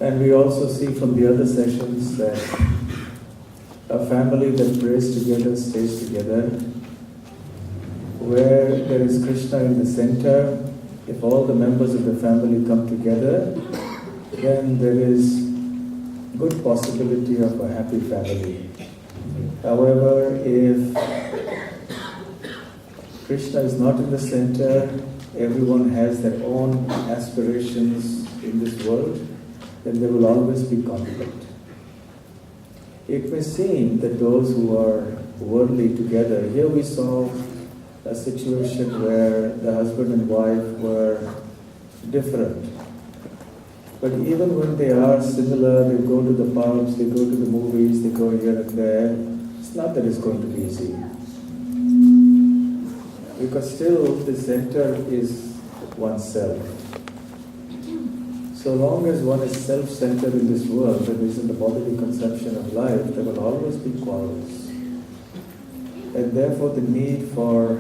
And we also see from the other sessions that a family that prays together stays together. Where there is Krishna in the center, if all the members of the family come together, then there is good possibility of a happy family. However, if Krishna is not in the center, everyone has their own aspirations in this world, then there will always be conflict. It may seem that those who are worldly together, here we saw a situation where the husband and wife were different. But even when they are similar, they go to the pubs, they go to the movies, they go here and there, it's not that it's going to be easy. Because still the center is oneself. So long as one is self-centered in this world, that is in the bodily conception of life, there will always be quarrels. And therefore the need for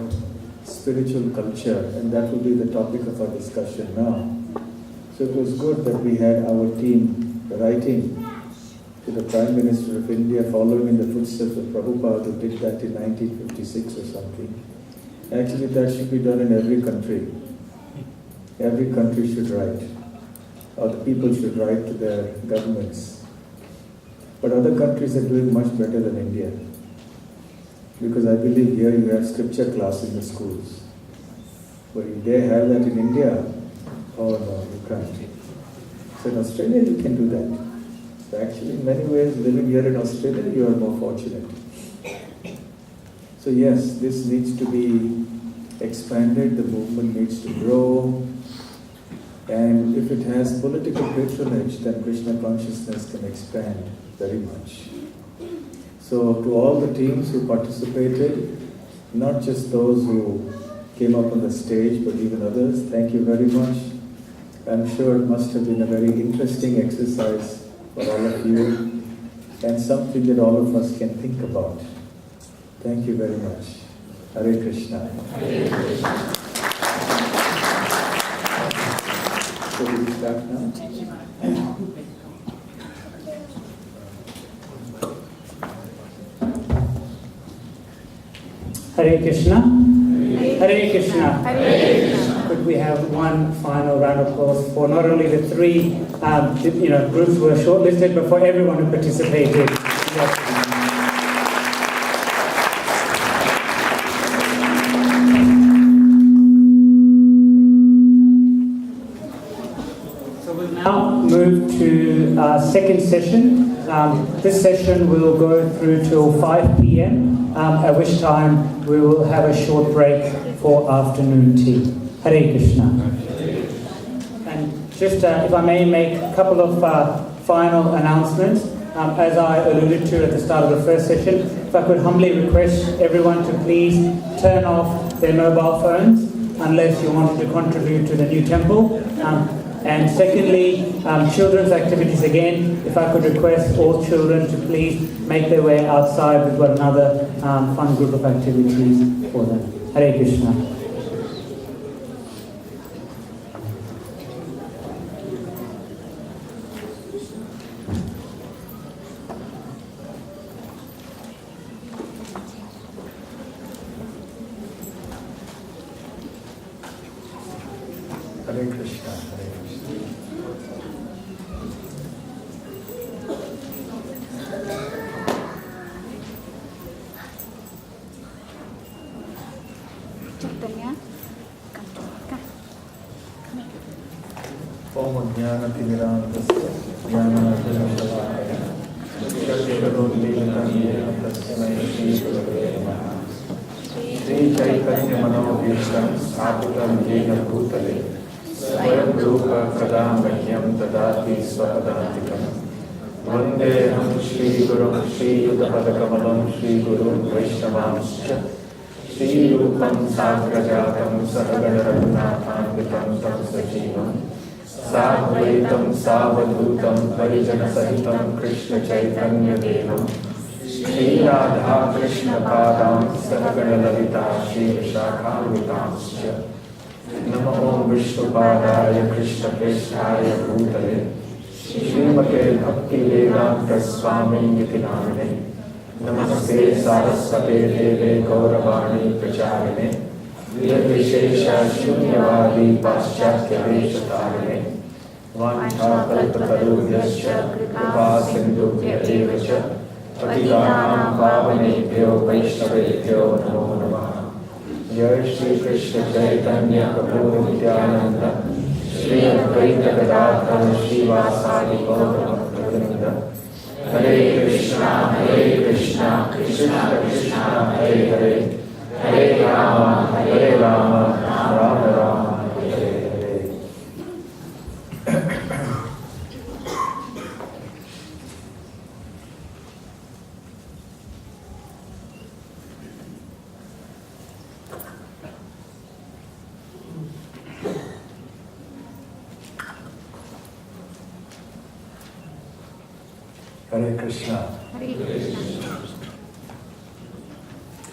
spiritual culture, and that will be the topic of our discussion now. So it was good that we had our team writing to the Prime Minister of India, following in the footsteps of Prabhupada, who did that in 1956 or something. Actually, that should be done in every country. Every country should write, or the people should write to their governments. But other countries are doing much better than India. Because I believe here you have scripture class in the schools. But if they have that in India, oh no, you can't. So in Australia you can do that. So actually in many ways, living here in Australia, you are more fortunate. So yes, this needs to be expanded, the movement needs to grow. And if it has political patronage, then Krishna consciousness can expand very much. So to all the teams who participated, not just those who came up on the stage, but even others, thank you very much. I'm sure it must have been a very interesting exercise for all of you, and something that all of us can think about. Thank you very much. Hare Krishna. Hare Krishna. So we start now? Hare Krishna. Hare Krishna. Hare Krishna. Could we have one final round of applause for not only the three groups who were shortlisted, but for everyone who participated. So we'll now move to our second session. This session will go through till 5 p.m. At which time we will have a short break for afternoon tea. Hare Krishna. And just if I may make a couple of final announcements. As I alluded to at the start of the first session, if I could humbly request everyone to please turn off their mobile phones unless you wanted to contribute to the new temple. And secondly, children's activities again, if I could request all children to please make their way outside. We've got another fun group of activities for them. Hare Krishna. Hare Krishna. Om Jnana-timirandasya Jnana-jnana-shalakaya Shakti-karodlinatam yena tasmai Shri-gurave namaha Shri Chaitanya-manobhishtam Sthapitam yena bhutale Swayam Rupa Kadamahyam Tadati Swapadantikam Vandeham Shri-gurum Shri-yudhapadakamalam Shri-gurum Vaishnavamscha Shri-rupam Sagrajatam Sahagana-raghunatham Tam Sajivam Sadvaitam Savadhutam Parijana Sahitam Krishna Chaitanya Devam Shri Radha Krishna Padam Sahagana Lalita Shri Vishakhamritamscha Namo Vishnupadaya Krishna Preshthaya Bhutale Srimate Bhakti Swami Niti Namine. Namaste Saraswate Deve Gauravani Pracharine. Nirvishesha Shunyavadi Paschatya Veshatarine. Vancha Kalpatarubhyascha Kripa Sindhubhya Evacha Patitanam Pavanebhyo Vaishnavebhyo Namo Namaha. Jai Shri Krishna Chaitanya Prabhu Nityananda Shri Advaita Gadadhara Srivasadi Gaura Bhaktivinoda. Hare Krishna, Krishna Krishna, Hare Hare, Hare Rama, Rama Rama, Hare Hare. Hare Krishna.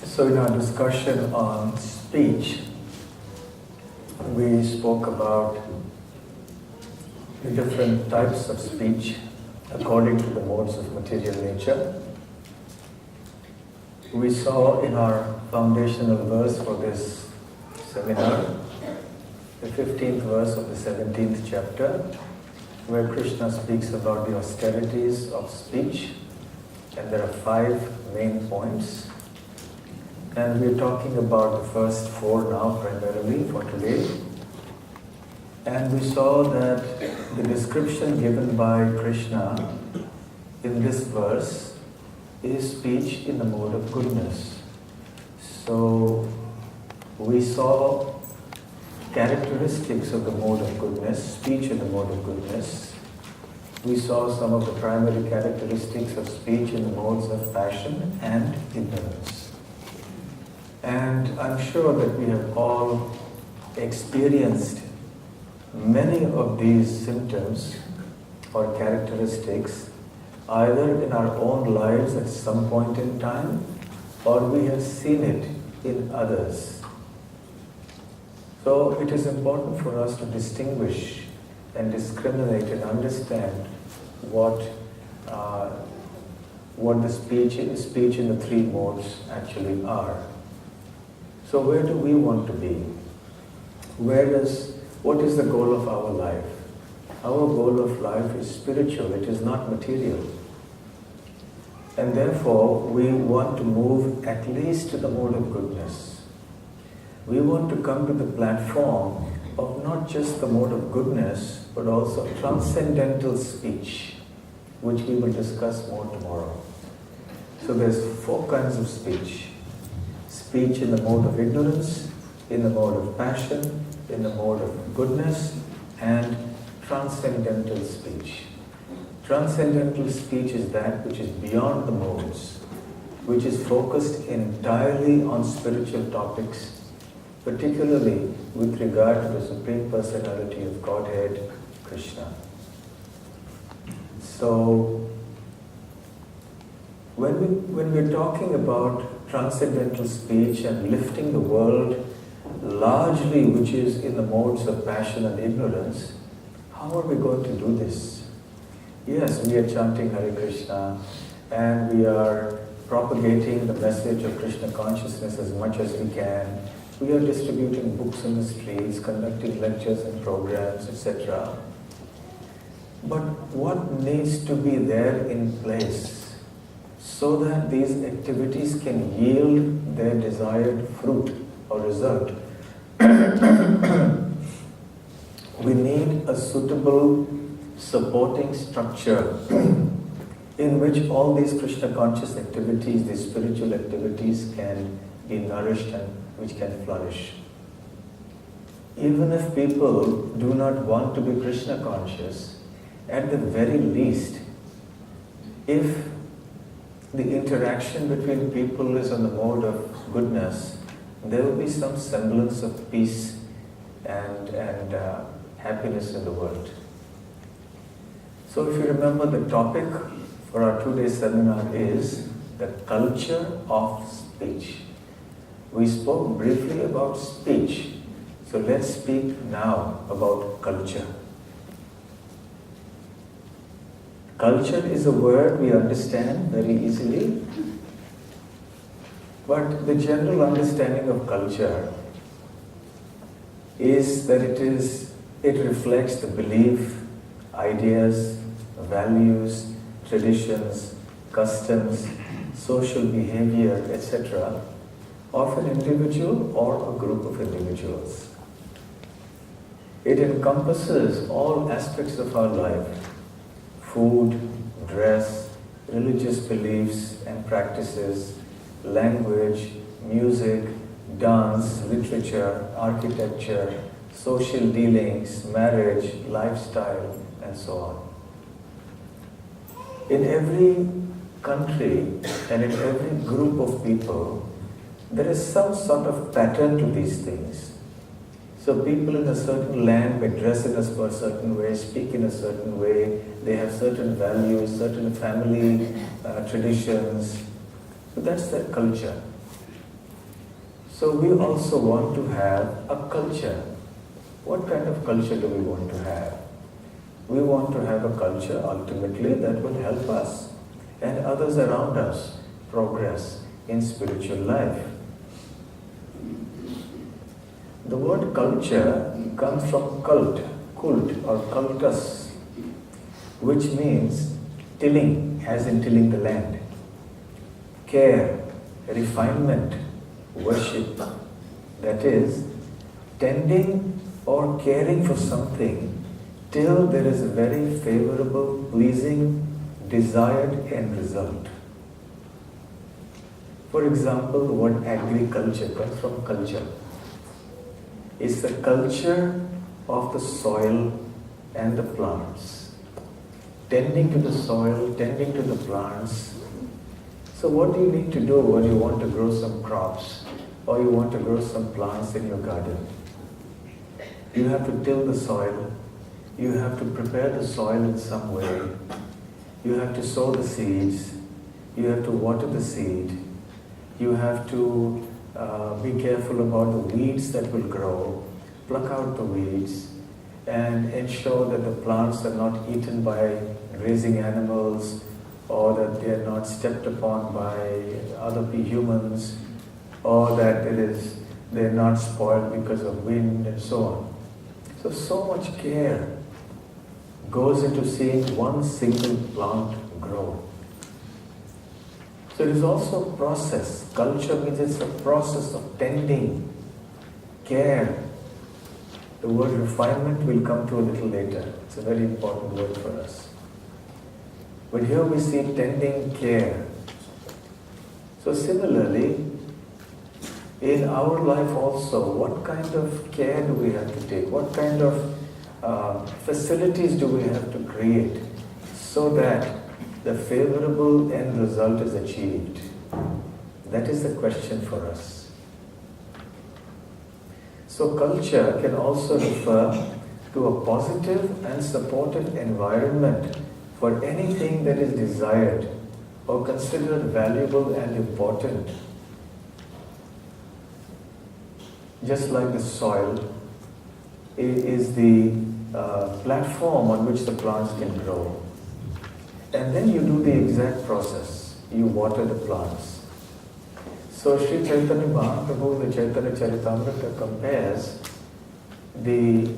So in our discussion on speech, we spoke about the different types of speech according to the modes of material nature. We saw in our foundational verse for this seminar, the 15th verse of the 17th chapter, where Krishna speaks about the austerities of speech, and there are 5 main points. And we're talking about the first 4 now primarily for today. And we saw that the description given by Krishna in this verse is speech in the mode of goodness. So we saw characteristics of the mode of goodness, speech in the mode of goodness. We saw some of the primary characteristics of speech in the modes of passion and ignorance. And I'm sure that we have all experienced many of these symptoms or characteristics either in our own lives at some point in time, or we have seen it in others. So it is important for us to distinguish and discriminate and understand what the speech in the 3 modes actually are. So where do we want to be? What is the goal of our life? Our goal of life is spiritual, it is not material. And therefore, we want to move at least to the mode of goodness. We want to come to the platform of not just the mode of goodness, but also transcendental speech, which we will discuss more tomorrow. So there's 4 kinds of speech. Speech in the mode of ignorance, in the mode of passion, in the mode of goodness, and transcendental speech. Transcendental speech is that which is beyond the modes, which is focused entirely on spiritual topics, particularly with regard to the Supreme Personality of Godhead, Krishna. So, when we're talking about transcendental speech and lifting the world largely which is in the modes of passion and ignorance, how are we going to do this? Yes, we are chanting Hare Krishna and we are propagating the message of Krishna consciousness as much as we can. We are distributing books in the streets, conducting lectures and programs, etc. But what needs to be there in place so that these activities can yield their desired fruit or result? We need a suitable supporting structure in which all these Krishna conscious activities, these spiritual activities can be nourished and which can flourish. Even if people do not want to be Krishna conscious, at the very least, if the interaction between people is on the mode of goodness, there will be some semblance of peace and happiness in the world. So if you remember, the topic for our 2-day seminar is the culture of speech. We spoke briefly about speech, so let's speak now about culture. Culture is a word we understand very easily, but the general understanding of culture is that it reflects the belief, ideas, values, traditions, customs, social behavior, etc. of an individual or a group of individuals. It encompasses all aspects of our life: food, dress, religious beliefs and practices, language, music, dance, literature, architecture, social dealings, marriage, lifestyle, and so on. In every country and in every group of people, there is some sort of pattern to these things. So people in a certain land may dress in a certain way, speak in a certain way, they have certain values, certain family traditions. So that's their culture. So we also want to have a culture. What kind of culture do we want to have? We want to have a culture ultimately that will help us and others around us progress in spiritual life. The word culture comes from cult or cultus, which means tilling, as in tilling the land. Care, refinement, worship. That is, tending or caring for something till there is a very favorable, pleasing, desired end result. For example, the word agriculture comes from culture. It's the culture of the soil and the plants. Tending to the soil, tending to the plants. So what do you need to do when you want to grow some crops or you want to grow some plants in your garden? You have to till the soil. You have to prepare the soil in some way. You have to sow the seeds. You have to water the seed. You have to be careful about the weeds that will grow, pluck out the weeds, and ensure that the plants are not eaten by grazing animals or that they are not stepped upon by other humans or that they are not spoiled because of wind and so on. So much care goes into seeing one single plant grow. So it is also a process. Culture means it's a process of tending, care. The word refinement will come to a little later. It's a very important word for us. But here we see tending, care. So similarly, in our life also, what kind of care do we have to take? What kind of facilities do we have to create so that the favorable end result is achieved? That is the question for us. So culture can also refer to a positive and supportive environment for anything that is desired or considered valuable and important. Just like the soil is the platform on which the plants can grow. And then you do the exact process. You water the plants. So Sri Chaitanya Mahaprabhu in the Chaitanya Charitamrita compares the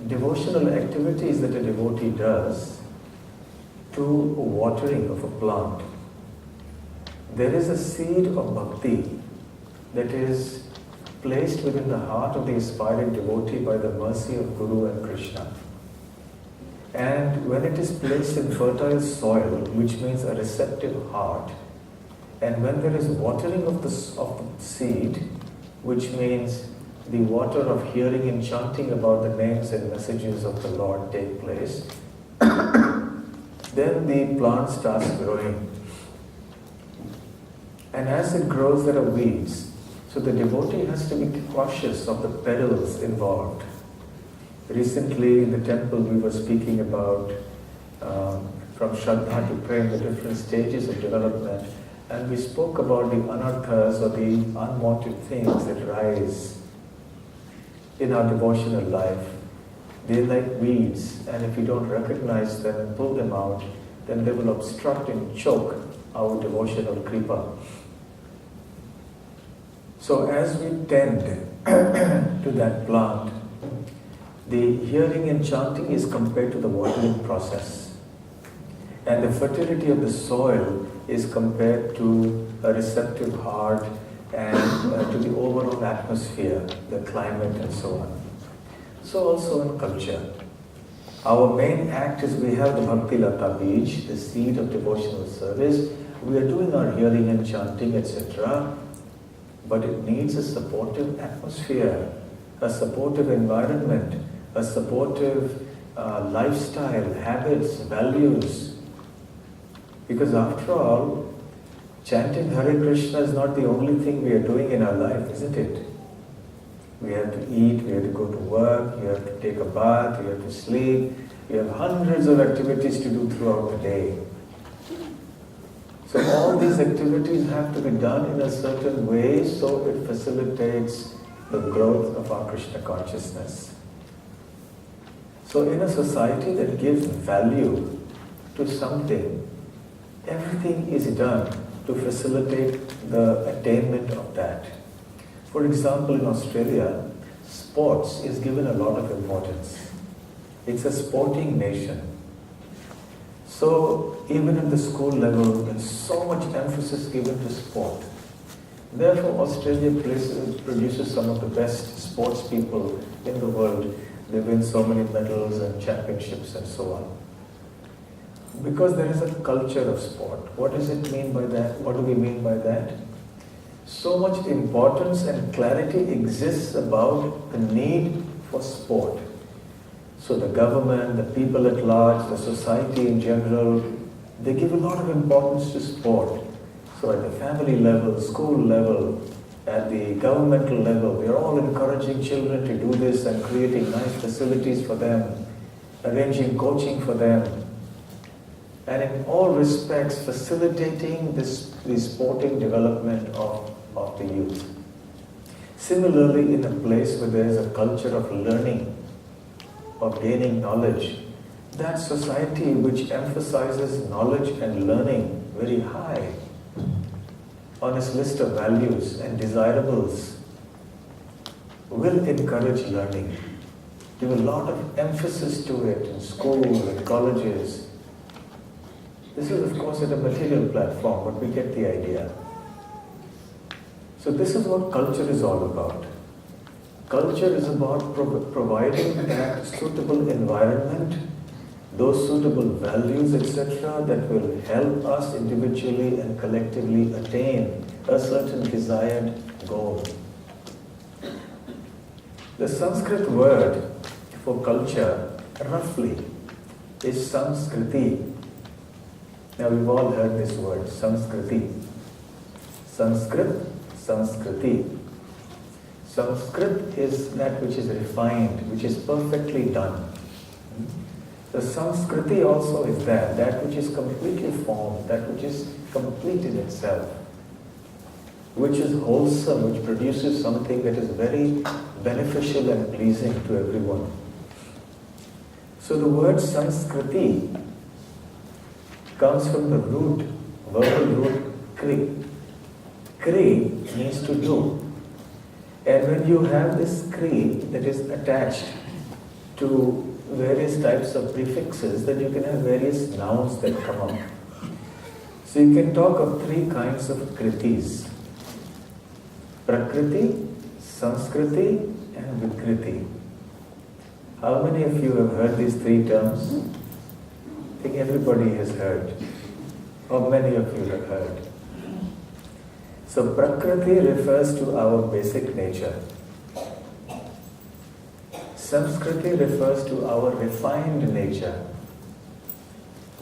devotional activities that a devotee does to watering of a plant. There is a seed of bhakti that is placed within the heart of the aspiring devotee by the mercy of Guru and Krishna. And when it is placed in fertile soil, which means a receptive heart, and when there is watering of the seed, which means the water of hearing and chanting about the names and messages of the Lord take place, then the plant starts growing. And as it grows, there are weeds. So the devotee has to be cautious of the perils involved. Recently in the temple we were speaking about from Shraddha to Prem, the different stages of development, and we spoke about the anarthas or the unwanted things that rise in our devotional life. They're like weeds, and if you don't recognize them and pull them out, then they will obstruct and choke our devotional creeper. So as we tend to that plant, the hearing and chanting is compared to the watering process. And the fertility of the soil is compared to a receptive heart and to the overall atmosphere, the climate and so on. So also in culture. Our main act is we have the Bhakti Lata Bij, the seed of devotional service. We are doing our hearing and chanting, etc. But it needs a supportive atmosphere, a supportive environment, a supportive lifestyle, habits, values. Because after all, chanting Hare Krishna is not the only thing we are doing in our life, isn't it? We have to eat, we have to go to work, you have to take a bath, you have to sleep. We have hundreds of activities to do throughout the day. So all these activities have to be done in a certain way so it facilitates the growth of our Krishna consciousness. So in a society that gives value to something, everything is done to facilitate the attainment of that. For example, in Australia, sports is given a lot of importance. It's a sporting nation. So even at the school level, there's so much emphasis given to sport. Therefore, Australia produces some of the best sports people in the world. They win so many medals and championships and so on. Because there is a culture of sport. What does it mean by that? What do we mean by that? So much importance and clarity exists about the need for sport. So the government, the people at large, the society in general, they give a lot of importance to sport. So at the family level, school level, at the governmental level, they're all encouraging children to do this and creating nice facilities for them, arranging coaching for them, and in all respects facilitating the sporting development of the youth. Similarly, in a place where there is a culture of learning, of gaining knowledge, that society which emphasizes knowledge and learning very high on its list of values and desirables will encourage learning. Give a lot of emphasis to it in school and colleges. This is of course at a material platform, but we get the idea. So this is what culture is all about. Culture is about providing that suitable environment, those suitable values, etc., that will help us individually and collectively attain a certain desired goal. The Sanskrit word for culture, roughly, is Samskriti. Now we've all heard this word, Samskriti. Sanskrit, Samskriti. Sanskrit is that which is refined, which is perfectly done. The Samskriti also is that which is completely formed, that which is complete in itself, which is wholesome, which produces something that is very beneficial and pleasing to everyone. So the word Sanskriti comes from the root, verbal root kri. Kri means to do. And when you have this kri that is attached to various types of prefixes, then you can have various nouns that come up. So you can talk of three kinds of kritis: Prakriti, Sanskriti and Vikriti. How many of you have heard these three terms? I think everybody has heard. How many of you have heard? So Prakriti refers to our basic nature. Samskriti refers to our refined nature.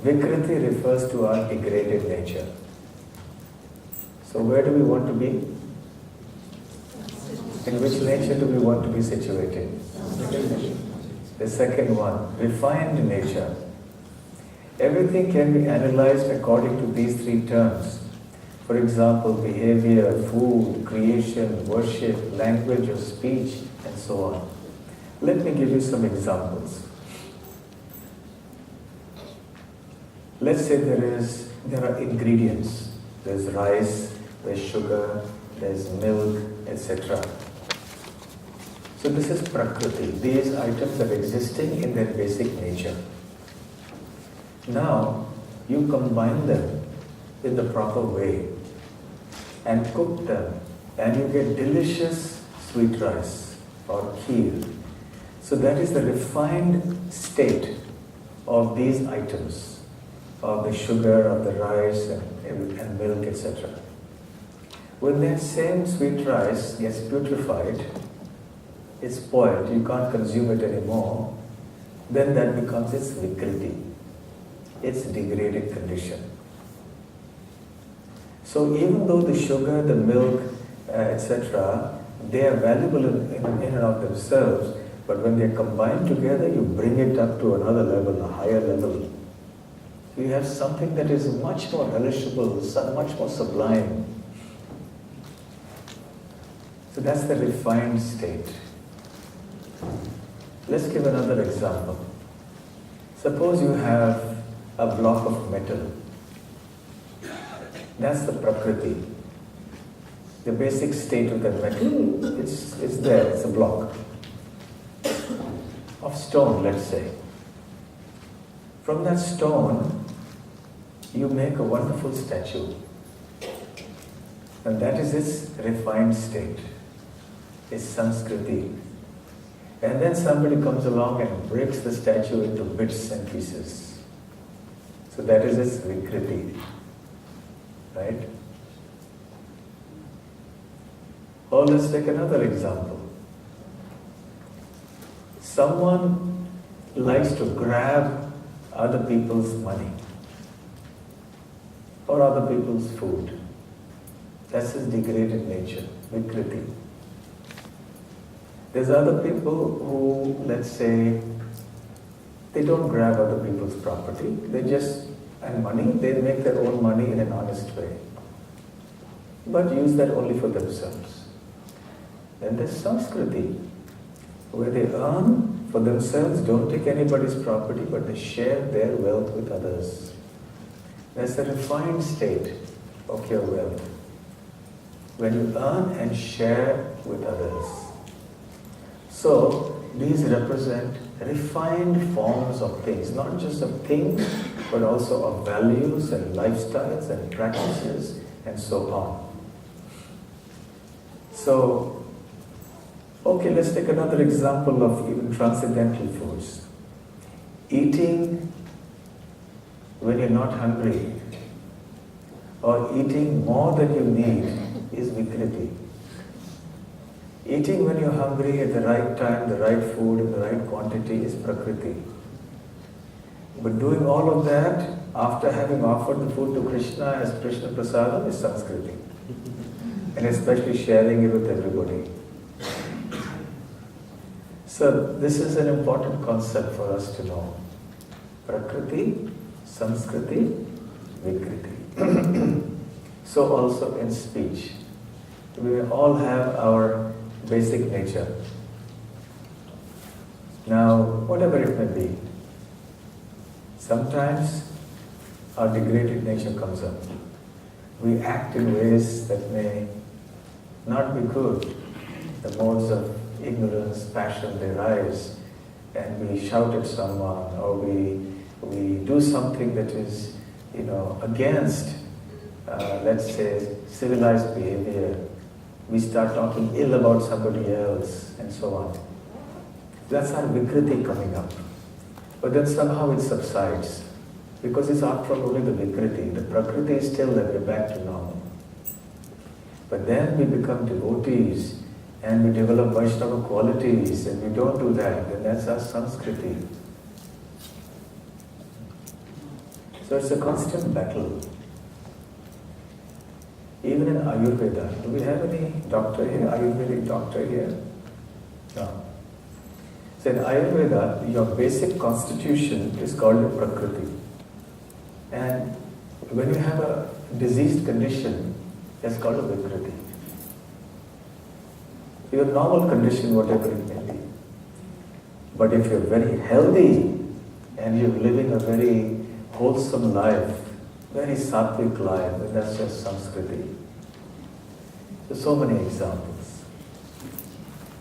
Vikriti refers to our degraded nature. So where do we want to be? In which nature do we want to be situated? The second one, refined nature. Everything can be analyzed according to these three terms. For example, behavior, food, creation, worship, language or speech, and so on. Let me give you some examples. Let's say there are ingredients. There's rice, there's sugar, there's milk, etc. So this is Prakriti. These items are existing in their basic nature. Now, you combine them in the proper way and cook them, and you get delicious sweet rice or kheer. So that is the refined state of these items, of the sugar, of the rice and milk, etc. When that same sweet rice gets putrefied, it's spoiled, you can't consume it anymore, then that becomes its vikriti, its degraded condition. So even though the sugar, the milk, etc., they are valuable in and of themselves, but when they are combined together, you bring it up to another level, a higher level. You have something that is much more relishable, much more sublime. So that's the refined state. Let's give another example. Suppose you have a block of metal. That's the Prakriti. The basic state of the metal, it's there, it's a block. Of stone, let's say. From that stone, you make a wonderful statue. And that is its refined state, its Sanskriti. And then somebody comes along and breaks the statue into bits and pieces. So that is its Vikriti. Right? Or let's take another example. Someone likes to grab other people's money or other people's food. That's his degraded nature, Vikriti. There's other people who, let's say, they don't grab other people's property, and money, they make their own money in an honest way, but use that only for themselves. Then there's Sanskriti, where they earn for themselves, don't take anybody's property, but they share their wealth with others. That's the refined state of your wealth, when you earn and share with others. So, these represent refined forms of things, not just of things, but also of values and lifestyles and practices and so on. So, okay, let's take another example of even transcendental foods. Eating when you're not hungry, or eating more than you need, is Vikriti. Eating when you're hungry at the right time, the right food in the right quantity is Prakriti. But doing all of that after having offered the food to Krishna as Krishna Prasadam is Sanskriti. And especially sharing it with everybody. So this is an important concept for us to know. Prakriti, Sanskriti, Vikriti. So also in speech. We all have our basic nature. Now, whatever it may be, sometimes our degraded nature comes up. We act in ways that may not be good. The modes of ignorance, passion, they rise, and we shout at someone, or we do something that is, against, let's say, civilized behavior. We start talking ill about somebody else, and so on. That's our Vikriti coming up. But then somehow it subsides, because it's after all only the Vikriti. The Prakriti is still that we're back to normal. But then we become devotees, and we develop Vaishnava qualities, and we don't do that, then that's our Sanskriti. So it's a constant battle. Even in Ayurveda, do we have any doctor here, Ayurvedic doctor here? No. So in Ayurveda, your basic constitution is called a Prakriti. And when you have a diseased condition, that's called a Vikriti. Your normal condition, whatever it may be. But if you're very healthy and you're living a very wholesome life, very sattvic life, then that's just Sanskriti. So many examples.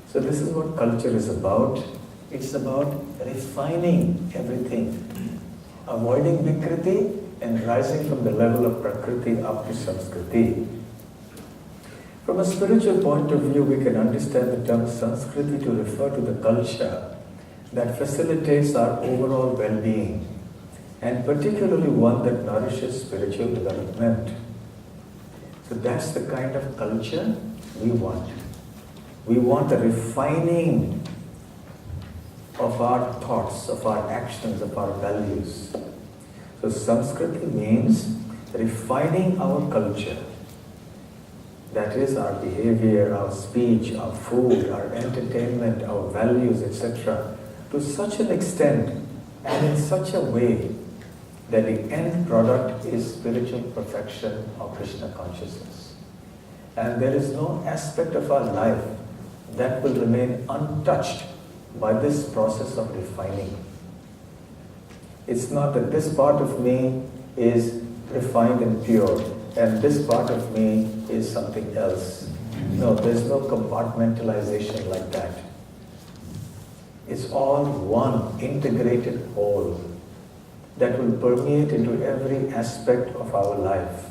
So this is what culture is about. It's about refining everything, avoiding Vikriti and rising from the level of Prakriti up to Sanskriti. From a spiritual point of view, we can understand the term Sanskriti to refer to the culture that facilitates our overall well-being, and particularly one that nourishes spiritual development. So that's the kind of culture we want. We want a refining of our thoughts, of our actions, of our values. So Sanskriti means refining our culture. That is our behavior, our speech, our food, our entertainment, our values, etc. to such an extent and in such a way that the end product is spiritual perfection or Krishna consciousness. And there is no aspect of our life that will remain untouched by this process of refining. It's not that this part of me is refined and pure and this part of me is something else. No, there's no compartmentalization like that. It's all one integrated whole that will permeate into every aspect of our life.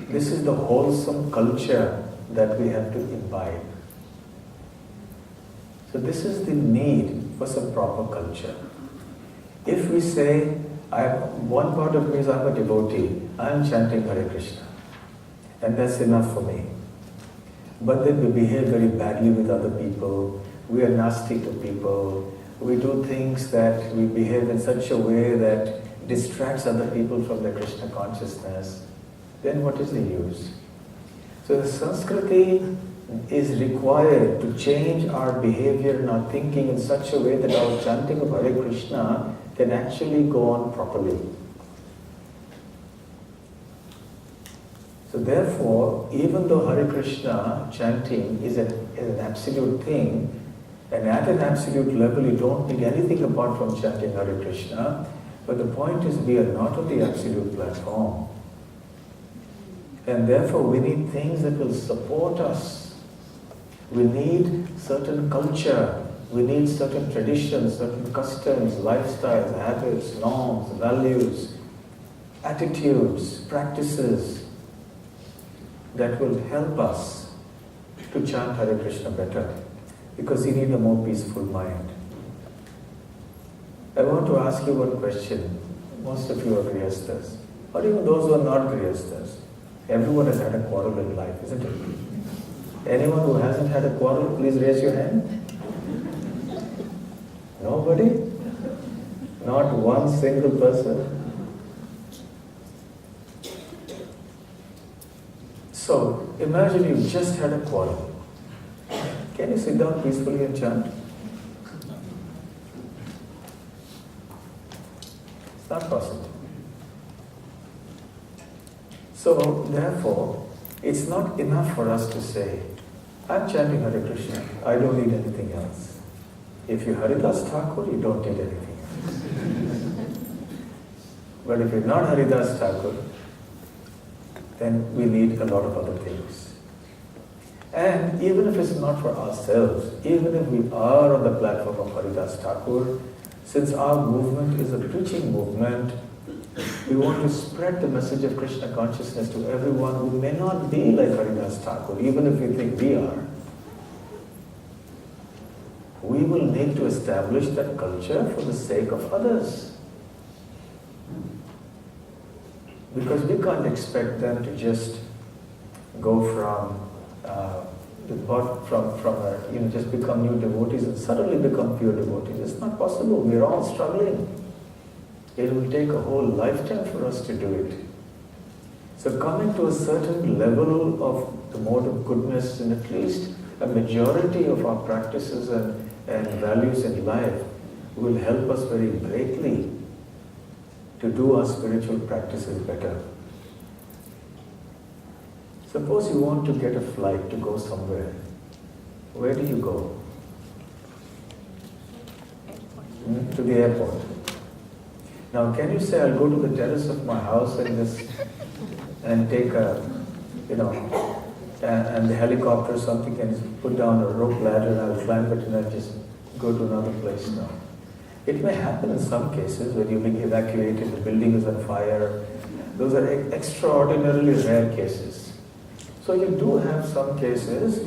This is the wholesome culture that we have to imbibe. So this is the need for some proper culture. If we say, one part of me is I'm a devotee, I'm chanting Hare Krishna, and that's enough for me. But then we behave very badly with other people, we are nasty to people, we do things that we behave in such a way that distracts other people from their Krishna consciousness, then what is the use? So the Sanskriti is required to change our behavior and our thinking in such a way that our chanting of Hare Krishna can actually go on properly. So therefore, even though Hare Krishna chanting is an absolute thing, and at an absolute level you don't need anything apart from chanting Hare Krishna, but the point is we are not on the absolute platform. And therefore we need things that will support us. We need certain culture, we need certain traditions, certain customs, lifestyles, habits, norms, values, attitudes, practices that will help us to chant Hare Krishna better, because you need a more peaceful mind. I want to ask you one question. Most of you are Grihasthas, or even those who are not Grihasthas. Everyone has had a quarrel in life, isn't it? Anyone who hasn't had a quarrel, please raise your hand. Nobody? Not one single person? So, imagine you just had a quarrel. Can you sit down peacefully and chant? It's not possible. So, therefore, it's not enough for us to say, I'm chanting Hare Krishna, I don't need anything else. If you're Haridas Thakur, you don't need anything else. But if you're not Haridas Thakur, then we need a lot of other things. And even if it's not for ourselves, even if we are on the platform of Haridas Thakur, since our movement is a preaching movement, we want to spread the message of Krishna consciousness to everyone who may not be like Haridas Thakur, even if we think we are. We will need to establish that culture for the sake of others. Because we can't expect them to just go just become new devotees and suddenly become pure devotees. It's not possible. We're all struggling. It will take a whole lifetime for us to do it. So coming to a certain level of the mode of goodness in at least a majority of our practices and values in life will help us very greatly to do our spiritual practices better. Suppose you want to get a flight to go somewhere. Where do you go? to the airport. Now, can you say, I'll go to the terrace of my house and take a, and the helicopter or something can put down a rope ladder and I'll climb it and I'll just go to another place? No. It may happen in some cases when you're being evacuated, the building is on fire. Those are extraordinarily rare cases. So you do have some cases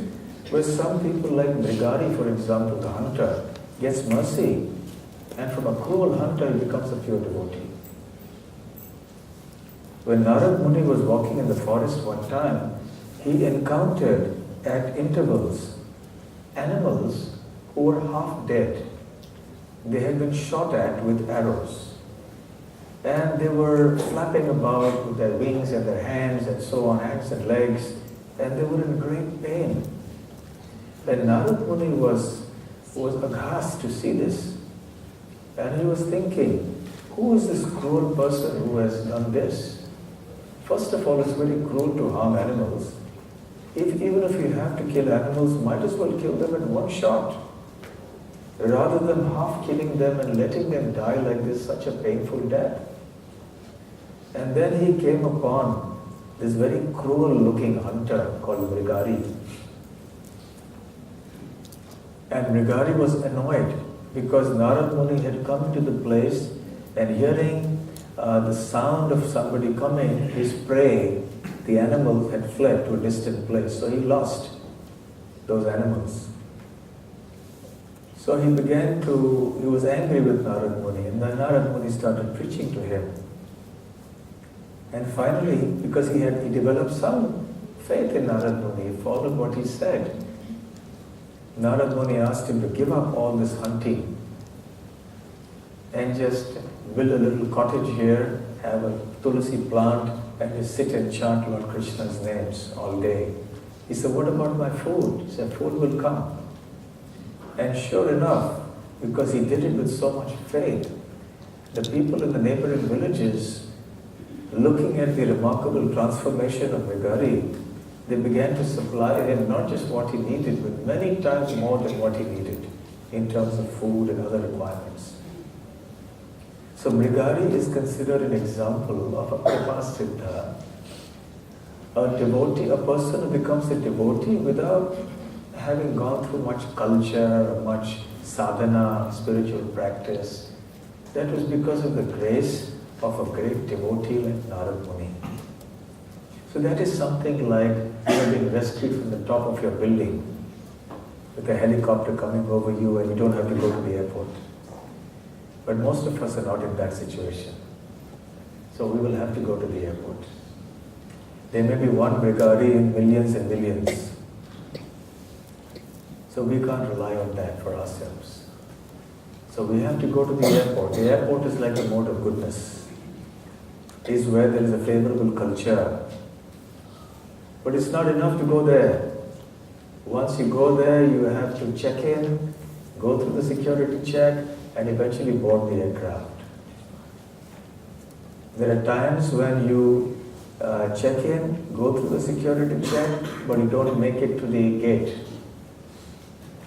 where some people like Mrigari, for example, the hunter, gets mercy, and from a cruel hunter he becomes a pure devotee. When Narad Muni was walking in the forest one time, he encountered at intervals animals who were half dead. They had been shot at with arrows. And they were flapping about with their wings and their hands and so on, hands and legs, and they were in great pain. And Narad Muni was aghast to see this. And he was thinking, who is this cruel person who has done this? First of all, it's very cruel to harm animals. Even if you have to kill animals, might as well kill them in one shot, rather than half killing them and letting them die like this, such a painful death. And then he came upon this very cruel looking hunter called Mrigari. And Mrigari was annoyed because Narad Muni had come to the place and hearing the sound of somebody coming, his prey, the animal had fled to a distant place. So he lost those animals. So he was angry with Narad Muni, and then Narad Muni started preaching to him. And finally, because he developed some faith in Narad Muni, he followed what he said. Narad Muni asked him to give up all this hunting and just build a little cottage here, have a tulsi plant, and just sit and chant Lord Krishna's names all day. He said, what about my food? He said, food will come. And sure enough, because he did it with so much faith, the people in the neighboring villages, looking at the remarkable transformation of Mrigari, they began to supply him not just what he needed, but many times more than what he needed in terms of food and other requirements. So Mrigari is considered an example of a Kripasiddha, a devotee, a person who becomes a devotee without having gone through much culture, much sadhana, spiritual practice. That was because of the grace of a great devotee like Narad Muni. So that is something like being rescued from the top of your building with a helicopter coming over you and you don't have to go to the airport. But most of us are not in that situation. So we will have to go to the airport. There may be one Mrigari in millions and millions. So we can't rely on that for ourselves. So we have to go to the airport. The airport is like a mode of goodness. It is where there is a favorable culture. But it's not enough to go there. Once you go there, you have to check in, go through the security check, and eventually board the aircraft. There are times when you check in, go through the security check, but you don't make it to the gate.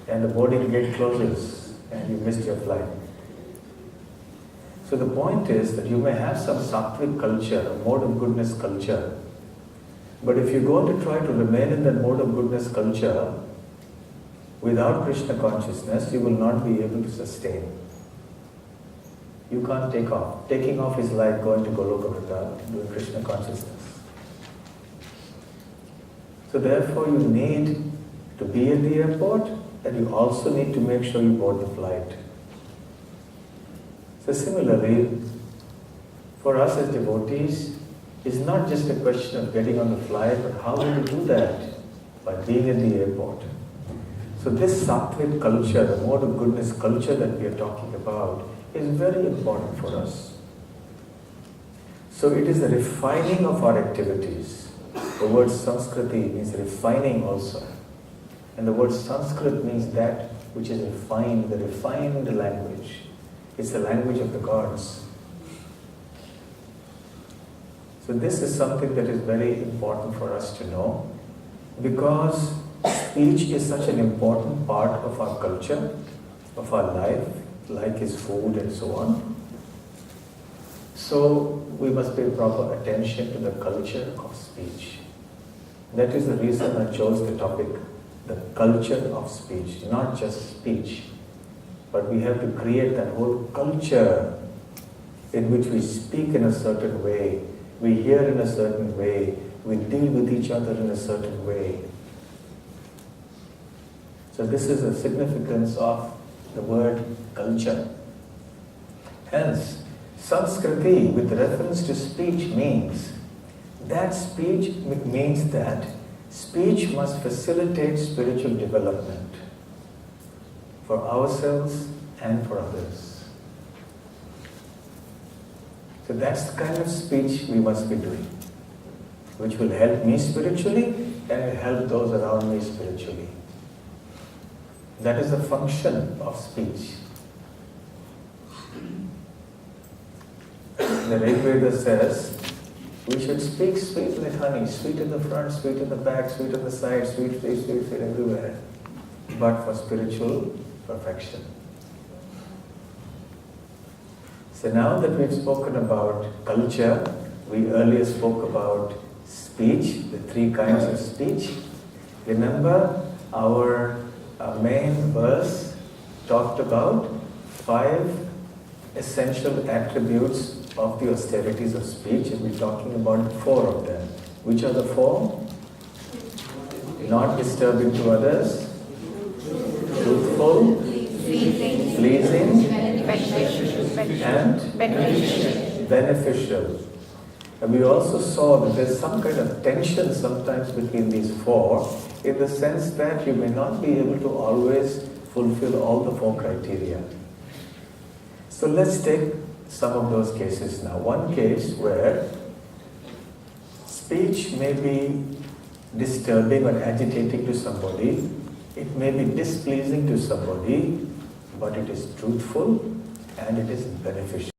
And the boarding gate closes, and you missed your flight. So the point is that you may have some sattvic culture, a mode of goodness culture, but if you're going to try to remain in that mode of goodness culture without Krishna consciousness, you will not be able to sustain. You can't take off. Taking off is like going to Goloka doing Krishna consciousness. So therefore you need to be at the airport, and you also need to make sure you board the flight. So similarly, for us as devotees, it's not just a question of getting on the flight, but how do we do that? By being at the airport. So this sattvic culture, the mode of goodness culture that we are talking about, is very important for us. So it is the refining of our activities. The word Sanskriti means refining also. And the word Sanskrit means that which is refined, the refined language. It's the language of the gods. So this is something that is very important for us to know, because speech is such an important part of our culture, of our life, like his food and so on. So we must pay proper attention to the culture of speech. That is the reason I chose the topic, the culture of speech, not just speech, but we have to create that whole culture in which we speak in a certain way, we hear in a certain way, we deal with each other in a certain way. So this is the significance of the word culture. Hence, Sanskriti with reference to speech means that speech must facilitate spiritual development for ourselves and for others. So that's the kind of speech we must be doing, which will help me spiritually and will help those around me spiritually. That is the function of speech. The Rigveda says, we should speak sweet like honey, sweet in the front, sweet in the back, sweet on the side, sweet everywhere, but for spiritual perfection. So now that we've spoken about culture, we earlier spoke about speech, the three kinds of speech. Remember, our main verse talked about 5 essential attributes of the austerities of speech, and we're talking about 4 of them. Which are the 4? Not disturbing to others, truthful, pleasing, and beneficial. And we also saw that there's some kind of tension sometimes between these 4, in the sense that you may not be able to always fulfill all the 4 criteria. So let's take some of those cases now. One case where speech may be disturbing or agitating to somebody, it may be displeasing to somebody, but it is truthful and it is beneficial.